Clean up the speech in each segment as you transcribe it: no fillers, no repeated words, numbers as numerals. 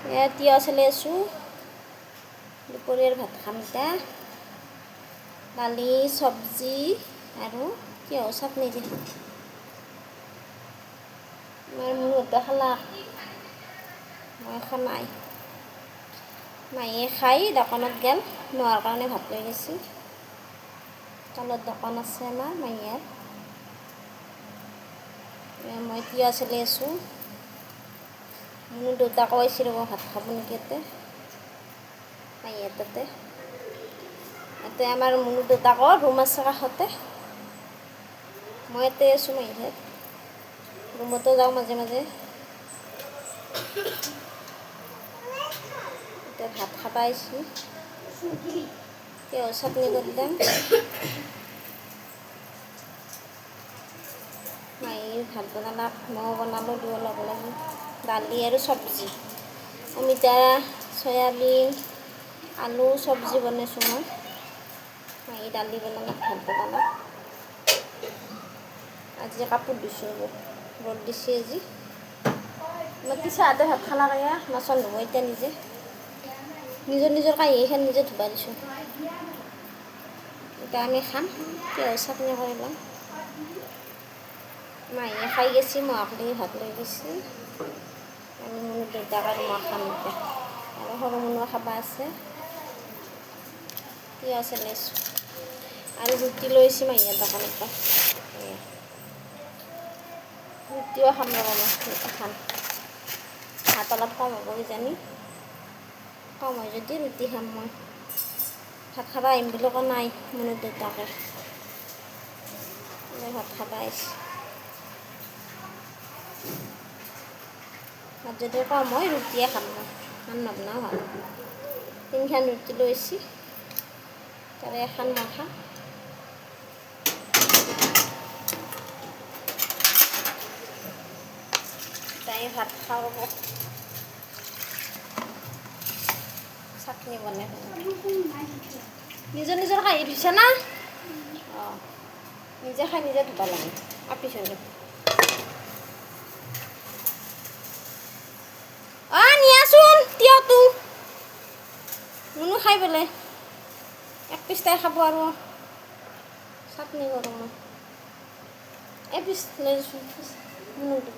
তিয়হ চলি আছোঁ দুপৰীয়াৰ ভাত খাম এতিয়া দালি চব্জি আৰু তিয়হ চাটনি দি মই মুনুহঁতে খালা মই খোৱা নাই মায়ে খাই দোকানত গেল নোৱাৰ কাৰণে ভাত লৈ গৈছে তলত দোকান আছে আমাৰ মায়েৰ মই তিয়হ চলি আছোঁ মোৰ দেউতাক কৈছে ৰ'ব ভাত খাব নেকি ইয়াতে মায়েৰ তাতে ইয়াতে আমাৰ মোৰ দেউতাকৰ ৰুম আছে কাষতে মই ইয়াতে আছোঁ মাহীৰ ৰুমতো যাওঁ মাজে মাজে এতিয়া ভাত খাব আহিছোঁ তিয়হ চাটনি কৰি দিম মায়ে ভাত বনালাক মই বনালোঁ দিব লগে লগে দালি আৰু চব্জি অমিতা চয়াবিন আলু চব্জি বনাইছোঁ মই মায়ে দালি বনালাক ভাত বনালাক আজি কাপোৰ ধুইছোঁ ৰ'দ দিছে আজি মই পিছাহাতে ভাত খালাক এয়া বাচন ধুব এতিয়া নিজে নিজৰ কাঁহীখন নিজে ধুবা দিছোঁ এতিয়া আমি খাম তিয়হ চাটনি কৰি ল'ম মায়ে খাই গৈছে মাক লৈ ভাত লৈ গৈছে আমি মোৰ দেউতাক আৰু মই খাম এতিয়া আৰু সৰু মুনুও খাব আছে তিয়হ চলি আছোঁ আৰু ৰুটি লৈ আহিছে মাহীৰ দোকানৰ পৰা ৰুটিও খাম ৰ'ব মই খাম ভাত অলপ কম হ'ব কিজানি কম হয় যদি ৰুটি খাম মই ভাত খাব আহিম বুলি কোৱা নাই মোৰ দেউতাকে ভাত খাব আহিছে ভাত যদি কম হয় ৰুটিয়ে খাম মই ইমান নবনাওঁ ভাত তিনিখন ৰুটি লৈ আহিছে তাৰে এখন মই খাম তাই ভাত খাওঁ ৰ'ব চাটনি বনাই নিজৰ কাঁহী ধুইছে না অঁ নিজে খাই নিজে ধুব লাগে আপিছ নিয়াচোন তিয়হটো মুনু খাই পেলাই এক পিচ তাই খাব আৰু চাটনি কৰোঁ মই এপিচ লৈ যাচোন মুনুটো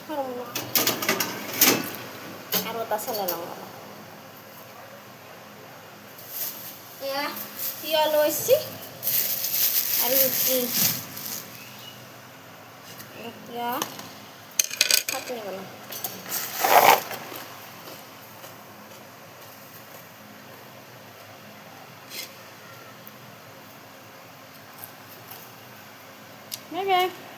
সৰু মুনু আৰু এটা চেলে লওঁ এয়া তিয়হ লৈ আহিছে আৰু ৰুটি এতিয়া চাটনি বনাম বাই বাই